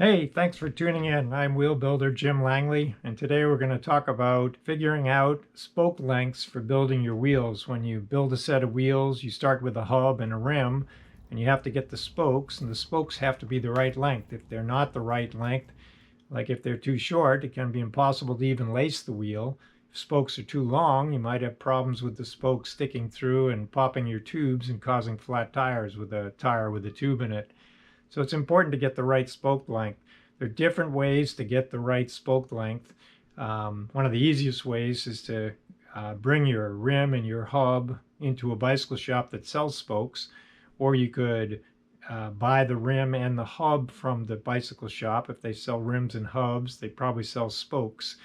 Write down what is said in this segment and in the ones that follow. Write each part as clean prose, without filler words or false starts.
Hey, thanks for tuning in. I'm wheel builder Jim Langley, and today we're going to talk about figuring out spoke lengths for building your wheels. When you build a set of wheels, you start with a hub and a rim, and you have to get the spokes, and the spokes have to be the right length. If they're not the right length, like if they're too short, it can be impossible to even lace the wheel. If spokes are too long, you might have problems with the spokes sticking through and popping your tubes and causing flat tires with a tire with a tube in it. So it's important to get the right spoke length. There are different ways to get the right spoke length. One of the easiest ways is to bring your rim and your hub into a bicycle shop that sells spokes, or you could buy the rim and the hub from the bicycle shop. If they sell rims and hubs, they probably sell spokes.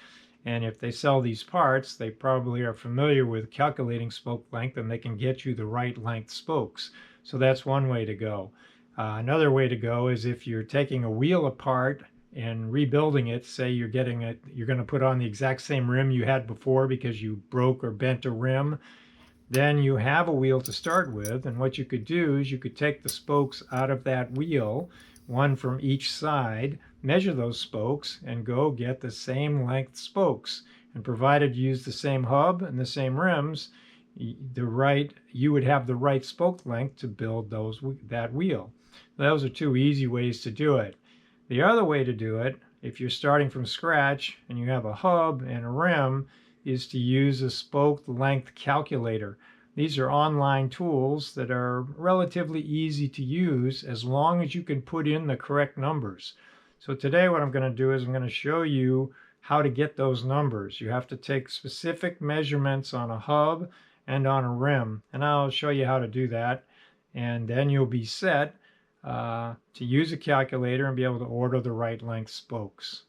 And if they sell these parts, they probably are familiar with calculating spoke length and they can get you the right length spokes. So that's one way to go. Another way to go is if you're taking a wheel apart and rebuilding it, say you're getting it, you're going to put on the exact same rim you had before because you broke or bent a rim, then you have a wheel to start with. And what you could do is you could take the spokes out of that wheel, one from each side, measure those spokes, and go get the same length spokes. And provided you use the same hub and the same rims, you would have the right spoke length to build that wheel. Those are two easy ways to do it. The other way to do it, if you're starting from scratch and you have a hub and a rim, is to use a spoke length calculator. These are online tools that are relatively easy to use as long as you can put in the correct numbers. So today what I'm going to do is I'm going to show you how to get those numbers. You have to take specific measurements on a hub and on a rim, and I'll show you how to do that. And then you'll be set to use a calculator and be able to order the right length spokes.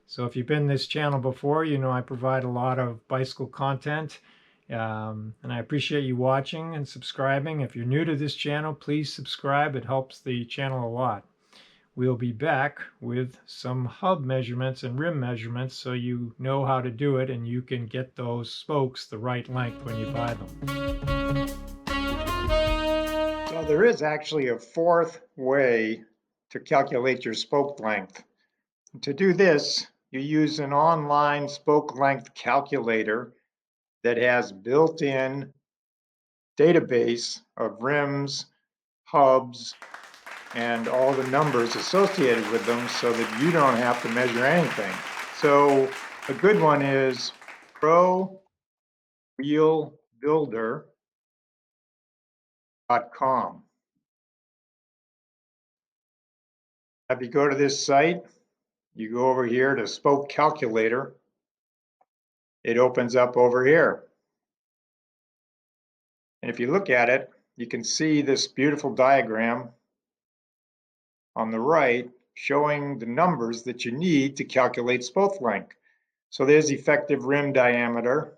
So if you've been this channel before, you know I provide a lot of bicycle content, and I appreciate you watching and subscribing. If you're new to this channel, please subscribe. It helps the channel a lot. We'll be back with some hub measurements and rim measurements so you know how to do it and you can get those spokes the right length when you buy them. So there is actually a fourth way to calculate your spoke length. To do this, you use an online spoke length calculator that has built-in database of rims, hubs, and all the numbers associated with them so that you don't have to measure anything. So a good one is prowheelbuilder.com. If you go to this site, you go over here to spoke calculator. It opens up over here. And if you look at it, you can see this beautiful diagram on the right showing the numbers that you need to calculate spoke length. So there's effective rim diameter,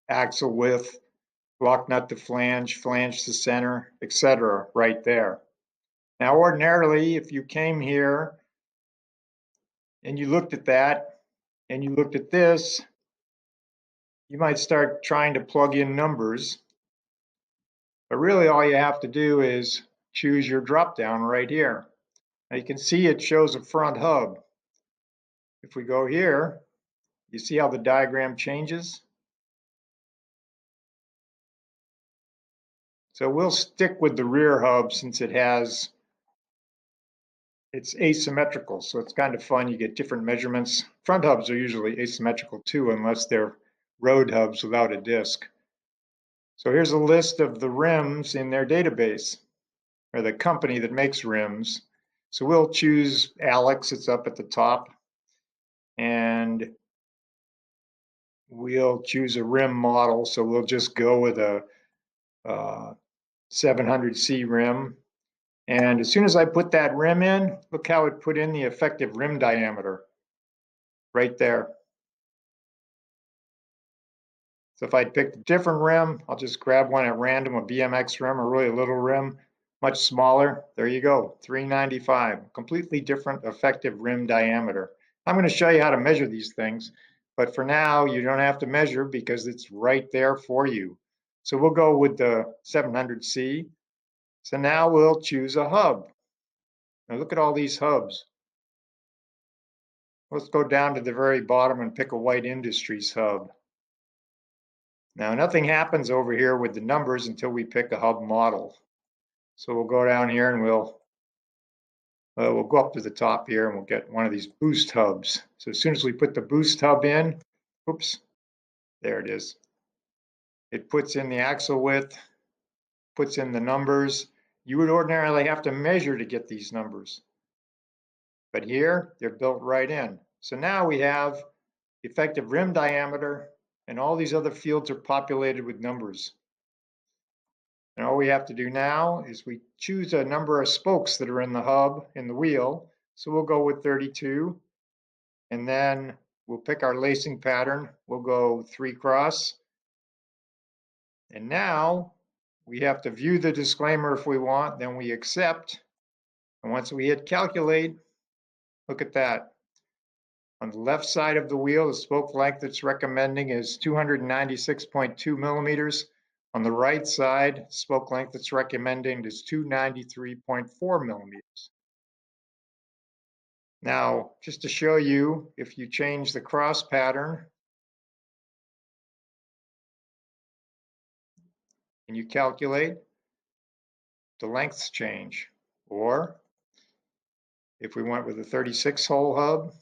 axle width, Locknut to flange, flange to center, etc. right there. Now ordinarily, if you came here and you looked at that and you looked at this, you might start trying to plug in numbers. But really all you have to do is choose your drop down right here. Now you can see it shows a front hub. If we go here, you see how the diagram changes? So we'll stick with the rear hub since it's asymmetrical, so it's kind of fun. You get different measurements. Front hubs are usually asymmetrical too, unless they're road hubs without a disc. So here's a list of the rims in their database, or the company that makes rims. So we'll choose Alex, it's up at the top, and we'll choose a rim model. So we'll just go with a 700C rim. And as soon as I put that rim in, look how it put in the effective rim diameter right there. So if I'd picked a different rim, I'll just grab one at random, a BMX rim, or really a little rim, much smaller. There you go, 395, completely different effective rim diameter. I'm going to show you how to measure these things, but for now, you don't have to measure because it's right there for you. So we'll go with the 700C. So now we'll choose a hub. Now look at all these hubs. Let's go down to the very bottom and pick a White Industries hub. Now, nothing happens over here with the numbers until we pick a hub model. So we'll go down here and we'll go up to the top here and we'll get one of these boost hubs. So as soon as we put the boost hub in, oops, there it is. It puts in the axle width, puts in the numbers. You would ordinarily have to measure to get these numbers. But here, they're built right in. So now we have effective rim diameter, and all these other fields are populated with numbers. And all we have to do now is we choose a number of spokes that are in the hub, in the wheel. So we'll go with 32. And then we'll pick our lacing pattern. We'll go 3 cross. And now we have to view the disclaimer if we want, then we accept. And once we hit calculate, look at that. On the left side of the wheel, the spoke length it's recommending is 296.2 millimeters. On the right side, spoke length it's recommending is 293.4 millimeters. Now, just to show you, if you change the cross pattern and you calculate, the lengths change. Or if we went with a 36 hole hub,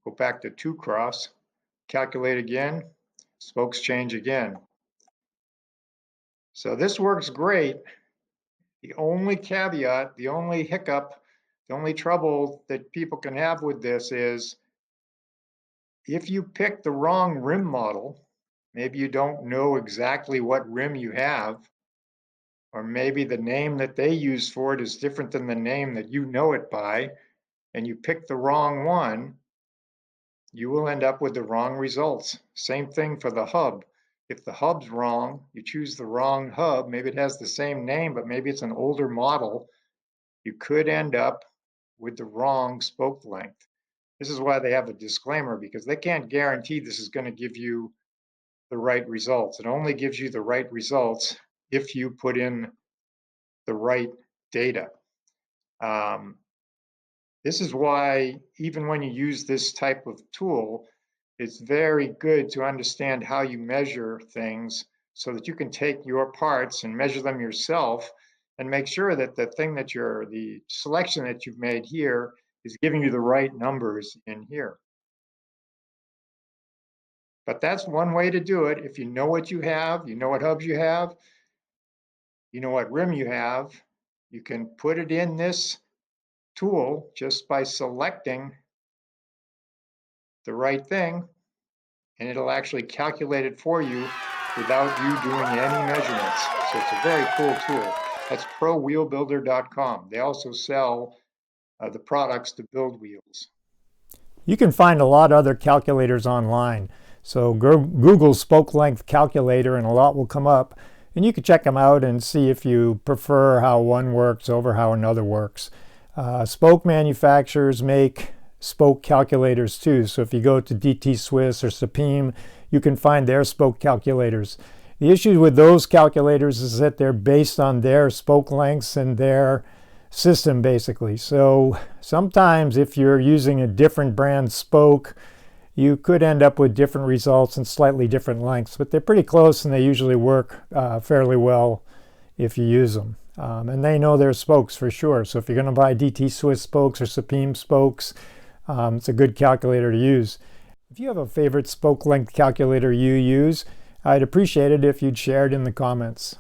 go back to 2 cross, calculate again, spokes change again. So this works great. The only caveat, the only hiccup, the only trouble that people can have with this is if you pick the wrong rim model, maybe you don't know exactly what rim you have, or maybe the name that they use for it is different than the name that you know it by, and you pick the wrong one, you will end up with the wrong results. Same thing for the hub. If the hub's wrong, you choose the wrong hub, maybe it has the same name, but maybe it's an older model, you could end up with the wrong spoke length. This is why they have a disclaimer, because they can't guarantee this is going to give you the right results. It only gives you the right results if you put in the right data. This is why even when you use this type of tool, it's very good to understand how you measure things so that you can take your parts and measure them yourself and make sure that the selection that you've made here is giving you the right numbers in here. But that's one way to do it. If you know what you have, you know what hubs you have, you know what rim you have, you can put it in this tool just by selecting the right thing, and it'll actually calculate it for you without you doing any measurements. So it's a very cool tool. That's prowheelbuilder.com. They also sell the products to build wheels. You can find a lot of other calculators online. So Google spoke length calculator and a lot will come up. And you can check them out and see if you prefer how one works over how another works. Spoke manufacturers make spoke calculators too. So if you go to DT Swiss or Sapim, you can find their spoke calculators. The issue with those calculators is that they're based on their spoke lengths and their system basically. So sometimes if you're using a different brand spoke, you could end up with different results and slightly different lengths, but they're pretty close and they usually work fairly well if you use them. And they know their spokes for sure. So if you're going to buy DT Swiss spokes or Sapim spokes, it's a good calculator to use. If you have a favorite spoke length calculator you use, I'd appreciate it if you'd share it in the comments.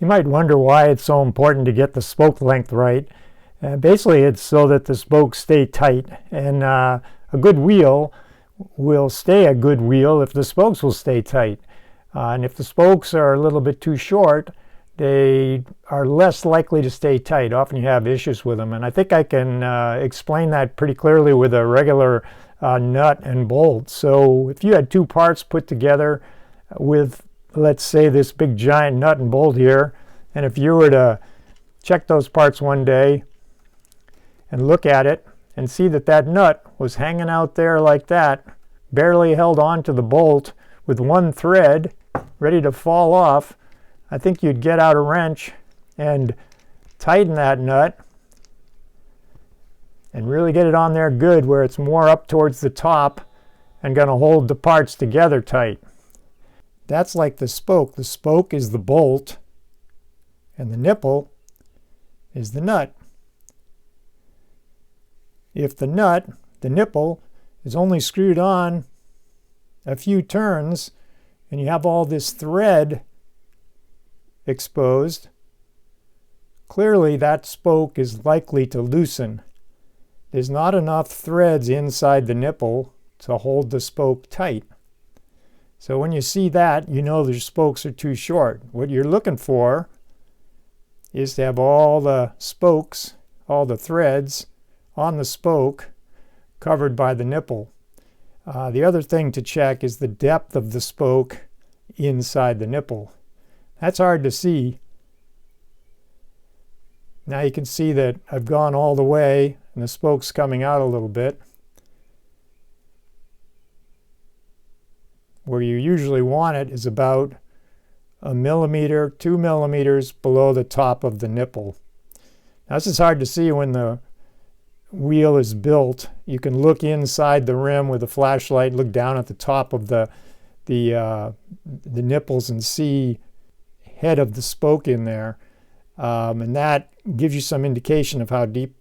You might wonder why it's so important to get the spoke length right. Basically, it's so that the spokes stay tight, and a good wheel will stay a good wheel if the spokes will stay tight. And if the spokes are a little bit too short, they are less likely to stay tight. Often you have issues with them. And I think I can explain that pretty clearly with a regular nut and bolt. So if you had two parts put together with, let's say, this big giant nut and bolt here, and if you were to check those parts one day and look at it and see that that nut was hanging out there like that, barely held on to the bolt with one thread ready to fall off, I think you'd get out a wrench and tighten that nut and really get it on there good where it's more up towards the top and going to hold the parts together tight. That's like the spoke. The spoke is the bolt and the nipple is the nut. If the nipple, is only screwed on a few turns and you have all this thread exposed, clearly that spoke is likely to loosen. There's not enough threads inside the nipple to hold the spoke tight. So when you see that, you know your spokes are too short. What you're looking for is to have all the spokes, all the threads on the spoke covered by the nipple. The other thing to check is the depth of the spoke inside the nipple. That's hard to see. Now you can see that I've gone all the way and the spoke's coming out a little bit. Where you usually want it is about 1 millimeter, 2 millimeters below the top of the nipple. Now this is hard to see when the wheel is built. You can look inside the rim with a flashlight, look down at the top of the nipples and see head of the spoke in there. And that gives you some indication of how deep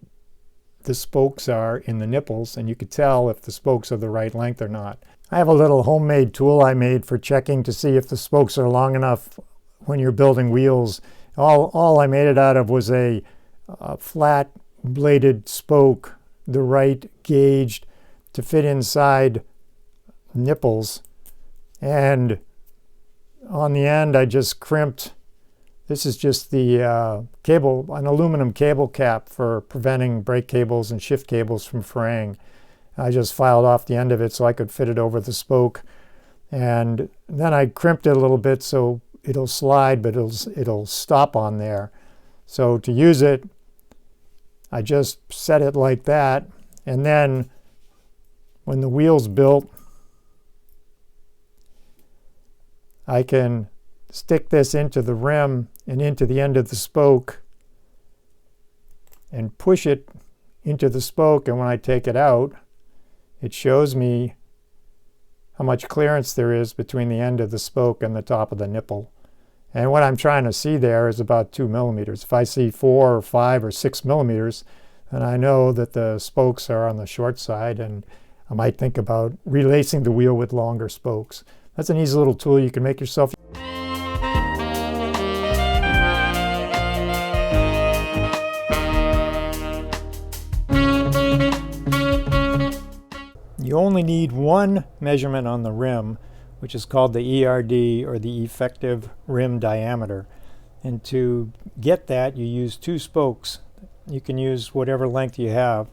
the spokes are in the nipples, and you could tell if the spokes are the right length or not. I have a little homemade tool I made for checking to see if the spokes are long enough when you're building wheels. All I made it out of was a flat bladed spoke, the right gauged to fit inside nipples. And on the end I just crimped. This is just the cable, an aluminum cable cap for preventing brake cables and shift cables from fraying. I just filed off the end of it so I could fit it over the spoke. And then I crimped it a little bit so it'll slide, but it'll stop on there. So to use it, I just set it like that. And then when the wheel's built, I can stick this into the rim and into the end of the spoke and push it into the spoke, and when I take it out, it shows me how much clearance there is between the end of the spoke and the top of the nipple. And what I'm trying to see there is about 2 millimeters. If I see 4 or 5 or 6 millimeters, then I know that the spokes are on the short side, and I might think about relacing the wheel with longer spokes. That's an easy little tool you can make yourself. You only need one measurement on the rim, which is called the ERD, or the effective rim diameter. And to get that, you use 2 spokes. You can use whatever length you have.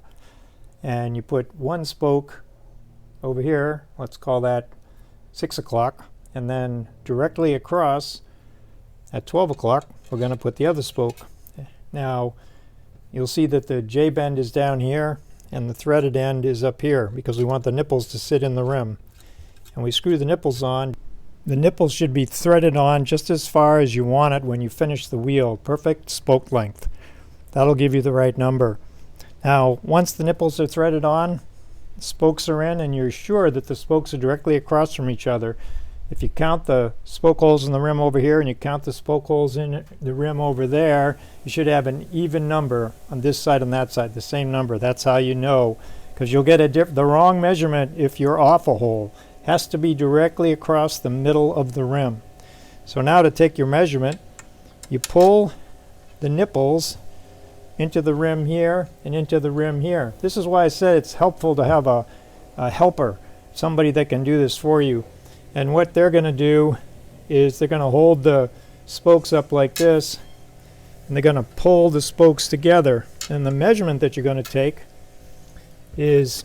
And you put one spoke over here, let's call that 6 o'clock, and then directly across at 12 o'clock, we're going to put the other spoke. Now, you'll see that the J-bend is down here, and the threaded end is up here because we want the nipples to sit in the rim. And we screw the nipples on. The nipples should be threaded on just as far as you want it when you finish the wheel. Perfect spoke length. That'll give you the right number. Now, once the nipples are threaded on, the spokes are in, and you're sure that the spokes are directly across from each other. If you count the spoke holes in the rim over here and you count the spoke holes in the rim over there, you should have an even number on this side and that side, the same number. That's how you know, because you'll get the wrong measurement if you're off a hole. It has to be directly across the middle of the rim. So now to take your measurement, you pull the nipples into the rim here and into the rim here. This is why I said it's helpful to have a helper, somebody that can do this for you. And what they're going to do is they're going to hold the spokes up like this, and they're going to pull the spokes together. And the measurement that you're going to take is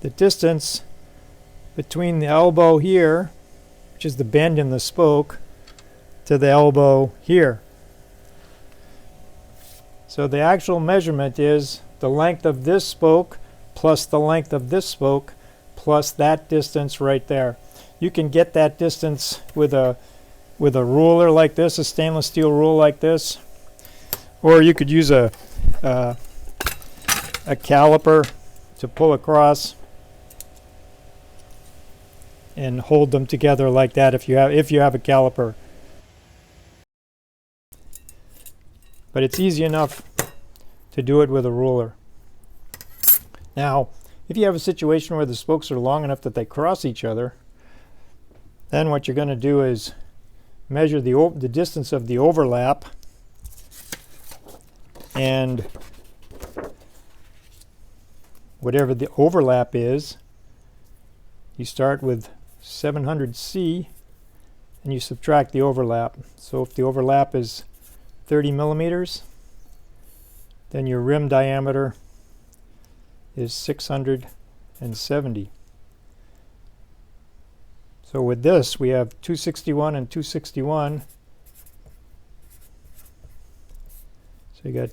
the distance between the elbow here, which is the bend in the spoke, to the elbow here. So the actual measurement is the length of this spoke plus the length of this spoke plus that distance right there. You can get that distance with a ruler like this, a stainless steel rule like this, Or you could use a caliper to pull across and hold them together like that if you have a caliper. But it's easy enough to do it with a ruler. Now, if you have a situation where the spokes are long enough that they cross each other, then what you're going to do is measure the distance of the overlap, and whatever the overlap is, you start with 700C and you subtract the overlap. So if the overlap is 30 millimeters, then your rim diameter is 670. So with this, we have 261 and 261. So you got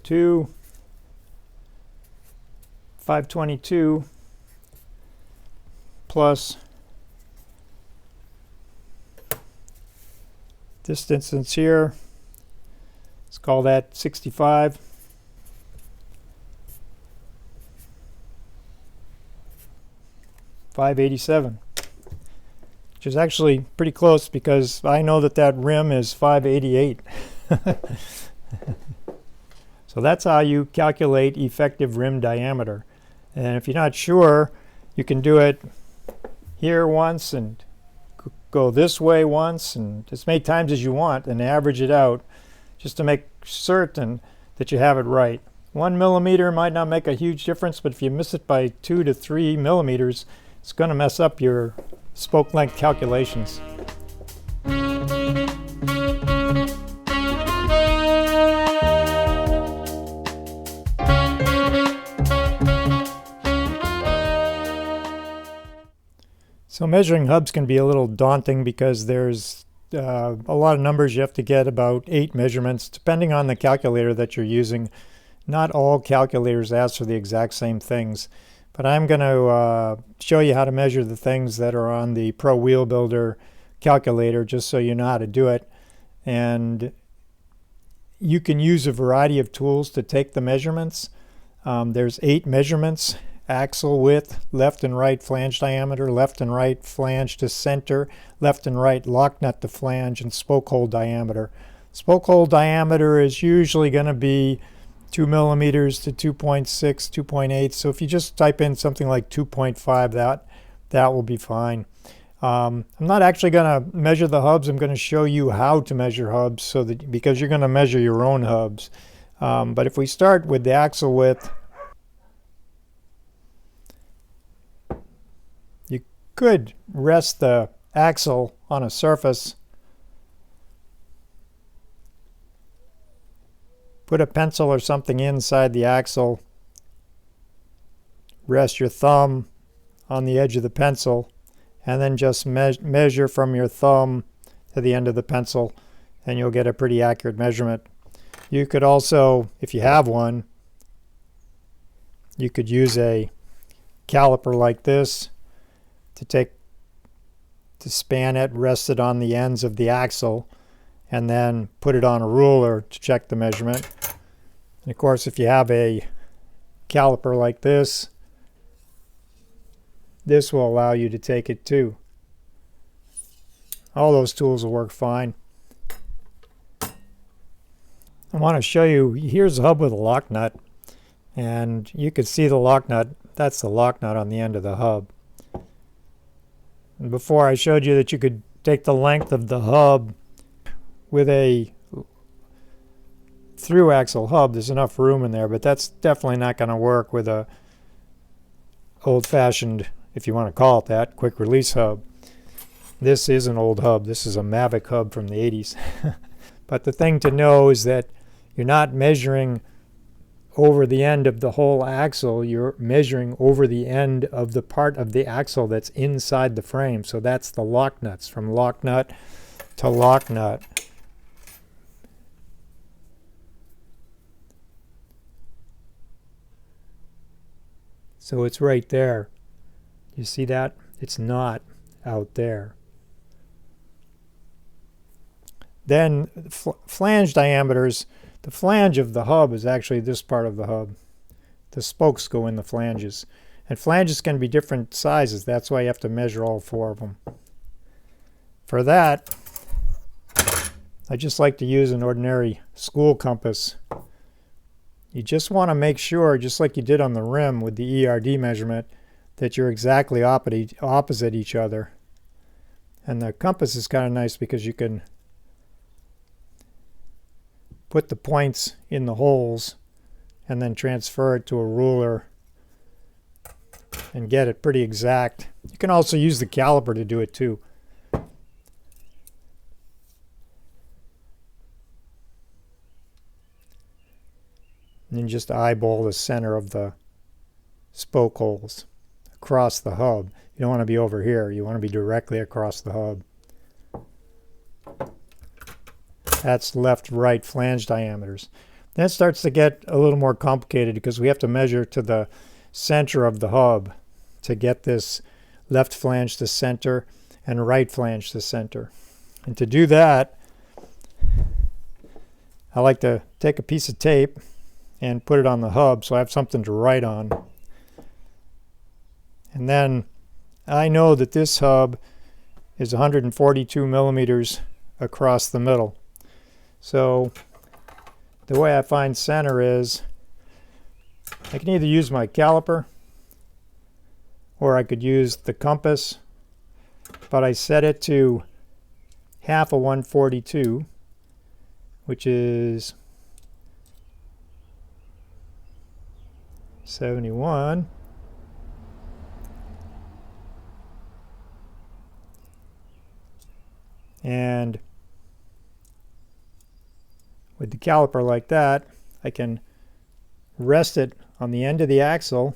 522 plus this distance here. Let's call that 65. $587, which is actually pretty close because I know that rim is 588. So that's how you calculate effective rim diameter. And if you're not sure, you can do it here once and go this way once and as many times as you want and average it out just to make certain that you have it right. 1 millimeter might not make a huge difference, but if you miss it by 2 to 3 millimeters, it's going to mess up your spoke length calculations. So measuring hubs can be a little daunting because there's a lot of numbers you have to get, about 8 measurements, depending on the calculator that you're using. Not all calculators ask for the exact same things. But I'm going to show you how to measure the things that are on the Pro Wheel Builder calculator, just so you know how to do it. And you can use a variety of tools to take the measurements. There's 8 measurements: axle width, left and right flange diameter, left and right flange to center, left and right locknut to flange, and spoke hole diameter. Spoke hole diameter is usually going to be 2 millimeters to 2.6, 2.8. So if you just type in something like 2.5, that will be fine. I'm not actually going to measure the hubs. I'm going to show you how to measure hubs, because you're going to measure your own hubs. But if we start with the axle width, you could rest the axle on a surface, put a pencil or something inside the axle, rest your thumb on the edge of the pencil, and then just measure from your thumb to the end of the pencil, and you'll get a pretty accurate measurement. You could also, if you have one, you could use a caliper like this to span it, rest it on the ends of the axle, and then put it on a ruler to check the measurement. And of course, if you have a caliper like this will allow you to take it too. All those tools will work fine. I want to show you, here's a hub with a lock nut, and you can see the lock nut. That's the lock nut on the end of the hub. And before I showed you that you could take the length of the hub with a through axle hub. There's enough room in there, but that's definitely not going to work with a old-fashioned, if you want to call it that, quick release hub. This is an old hub. This is a Mavic hub from the 80s. But the thing to know is that you're not measuring over the end of the whole axle. You're measuring over the end of the part of the axle that's inside the frame. So that's the lock nuts, from lock nut to lock nut. So it's right there. You see that? It's not out there. Then flange diameters, The flange of the hub is actually this part of the hub. The spokes go in the flanges. And flanges can be different sizes. That's why you have to measure all 4 of them. For that, I just like to use an ordinary school compass. You just want to make sure, just like you did on the rim with the ERD measurement, that you're exactly opposite each other. And the compass is kind of nice because you can put the points in the holes and then transfer it to a ruler and get it pretty exact. You can also use the caliper to do it too. And then just eyeball the center of the spoke holes across the hub. You don't want to be over here. You want to be directly across the hub. That's left-right flange diameters. Then it starts to get a little more complicated because we have to measure to the center of the hub to get this left flange to center and right flange to center. And to do that, I like to take a piece of tape and put it on the hub so I have something to write on. And then I know that this hub is 142 millimeters across the middle. So the way I find center is I can either use my caliper or I could use the compass, but I set it to half of 142, which is 71. And with the caliper like that, I can rest it on the end of the axle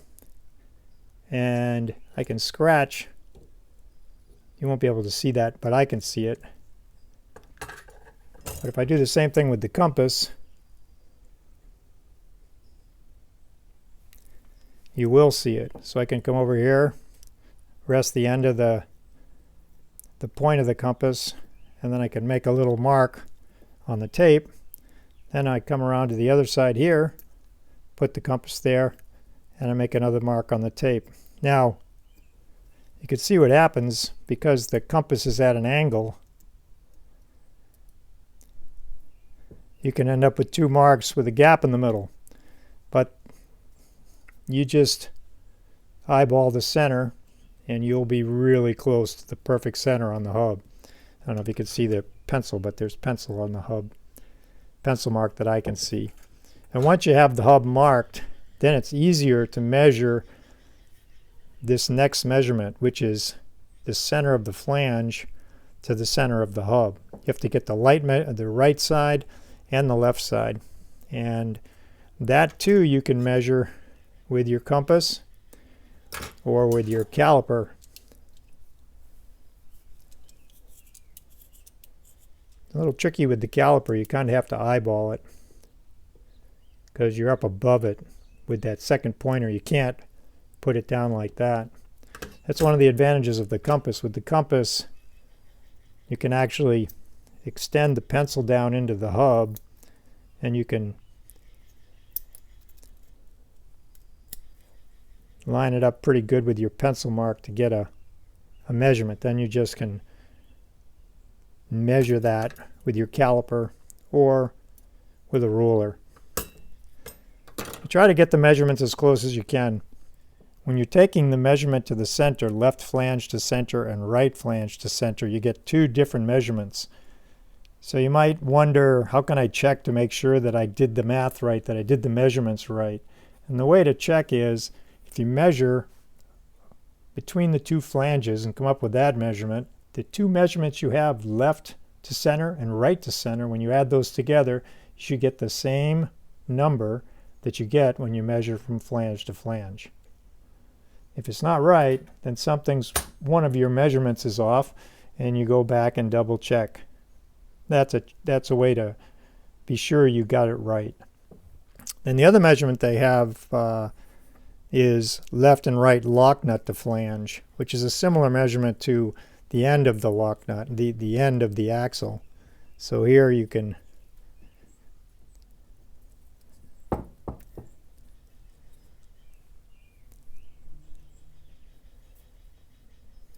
and I can scratch. You won't be able to see that, but I can see it. But if I do the same thing with the compass, you will see it. So I can come over here, rest the end of the point of the compass, and then I can make a little mark on the tape. Then I come around to the other side here, put the compass there, and I make another mark on the tape. Now, you can see what happens because the compass is at an angle. You can end up with 2 marks with a gap in the middle. But you just eyeball the center and you'll be really close to the perfect center on the hub. I don't know if you can see the pencil, but there's pencil on the hub. Pencil mark that I can see. And once you have the hub marked, then it's easier to measure this next measurement, which is the center of the flange to the center of the hub. You have to get the right side and the left side. And that too you can measure with your compass or with your caliper. A little tricky with the caliper. You kind of have to eyeball it because you're up above it with that second pointer. You can't put it down like that. That's one of the advantages of the compass. With the compass, you can actually extend the pencil down into the hub and you can line it up pretty good with your pencil mark to get a measurement. Then you just can measure that with your caliper or with a ruler. You try to get the measurements as close as you can. When you're taking the measurement to the center, left flange to center and right flange to center, you get 2 different measurements. So you might wonder, how can I check to make sure that I did the math right, that I did the measurements right? And the way to check is, if you measure between the 2 flanges and come up with that measurement, the 2 measurements you have left to center and right to center, when you add those together, you should get the same number that you get when you measure from flange to flange. If it's not right, then one of your measurements is off and you go back and double check. That's a way to be sure you got it right. And the other measurement they have is left and right locknut to flange, which is a similar measurement to the end of the locknut, the end of the axle. So here you can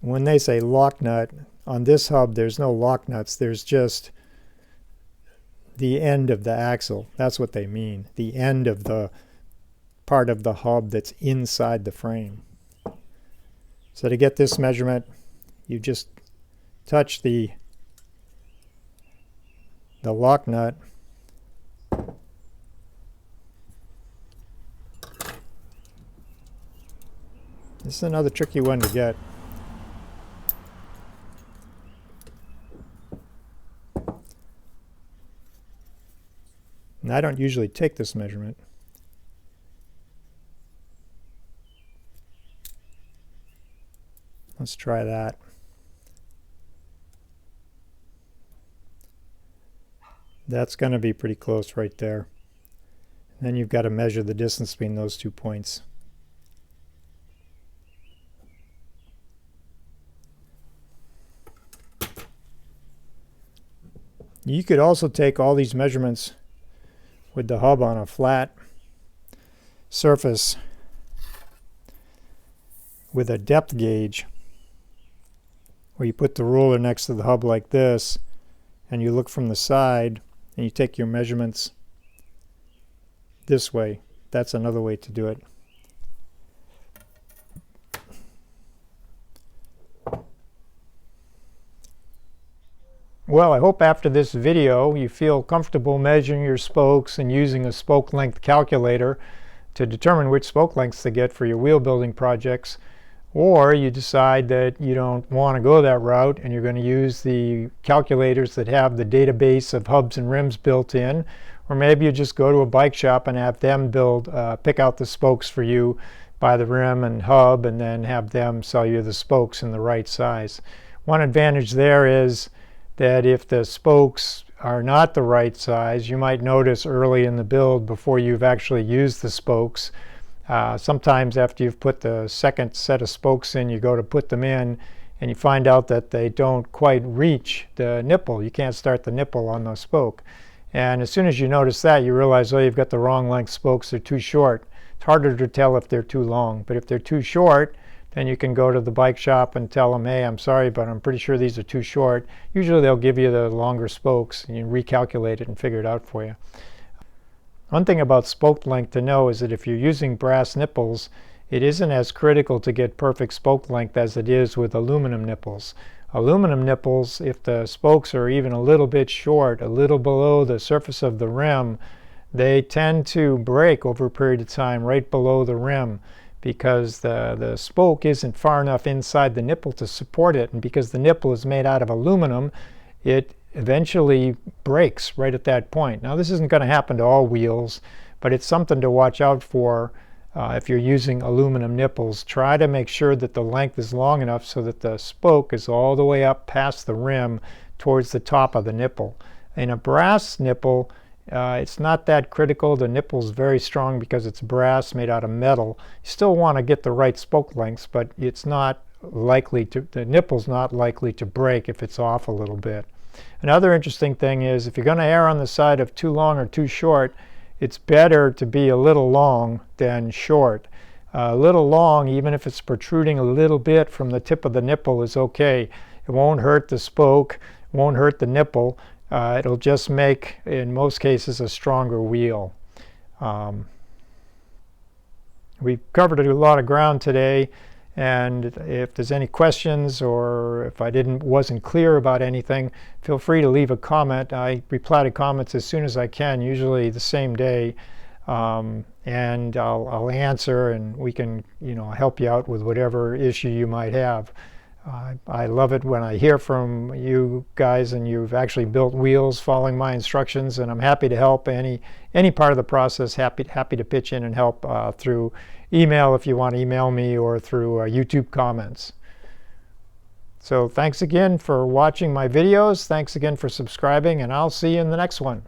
When they say Locknut, on this hub there's no lock nuts, there's just the end of the axle. That's what they mean, the end of the part of the hub that's inside the frame. So to get this measurement, you just touch the lock nut. This is another tricky one to get. And I don't usually take this measurement. Let's try that. That's going to be pretty close right there. And then you've got to measure the distance between those 2 points. You could also take all these measurements with the hub on a flat surface with a depth gauge, where you put the ruler next to the hub like this, and you look from the side and you take your measurements this way. That's another way to do it. Well, I hope after this video you feel comfortable measuring your spokes and using a spoke length calculator to determine which spoke lengths to get for your wheel building projects. Or you decide that you don't want to go that route and you're going to use the calculators that have the database of hubs and rims built in. Or maybe you just go to a bike shop and have them pick out the spokes for you by the rim and hub, and then have them sell you the spokes in the right size. One advantage there is that if the spokes are not the right size, you might notice early in the build before you've actually used the spokes. Sometimes after you've put the second set of spokes in, you go to put them in and you find out that they don't quite reach the nipple. You can't start the nipple on the spoke. And as soon as you notice that, you realize, oh, you've got the wrong length spokes, they're too short. It's harder to tell if they're too long, but if they're too short, then you can go to the bike shop and tell them, hey, I'm sorry, but I'm pretty sure these are too short. Usually they'll give you the longer spokes, and you recalculate it and figure it out for you. One thing about spoke length to know is that if you're using brass nipples, it isn't as critical to get perfect spoke length as it is with aluminum nipples. Aluminum nipples, if the spokes are even a little bit short, a little below the surface of the rim, they tend to break over a period of time right below the rim, because the spoke isn't far enough inside the nipple to support it, and because the nipple is made out of aluminum, it eventually breaks right at that point. Now, this isn't going to happen to all wheels, but it's something to watch out for if you're using aluminum nipples. Try to make sure that the length is long enough so that the spoke is all the way up past the rim towards the top of the nipple. In a brass nipple, it's not that critical. The nipple is very strong because it's brass made out of metal. You still want to get the right spoke lengths, but it's not likely to, the nipple's not likely to break if it's off a little bit. Another interesting thing is, if you're going to err on the side of too long or too short, it's better to be a little long than short. A little long, even if it's protruding a little bit from the tip of the nipple, is okay. It won't hurt the spoke, it won't hurt the nipple. It'll just make, in most cases, a stronger wheel. We've covered a lot of ground today, and if there's any questions or if I wasn't clear about anything, feel free to leave a comment. I reply to comments as soon as I can, usually the same day, and I'll answer, and we can help you out with whatever issue you might have. I love it when I hear from you guys and you've actually built wheels following my instructions, and I'm happy to help any part of the process. Happy to pitch in and help through email if you want to email me, or through YouTube comments. So thanks again for watching my videos. Thanks again for subscribing, and I'll see you in the next one.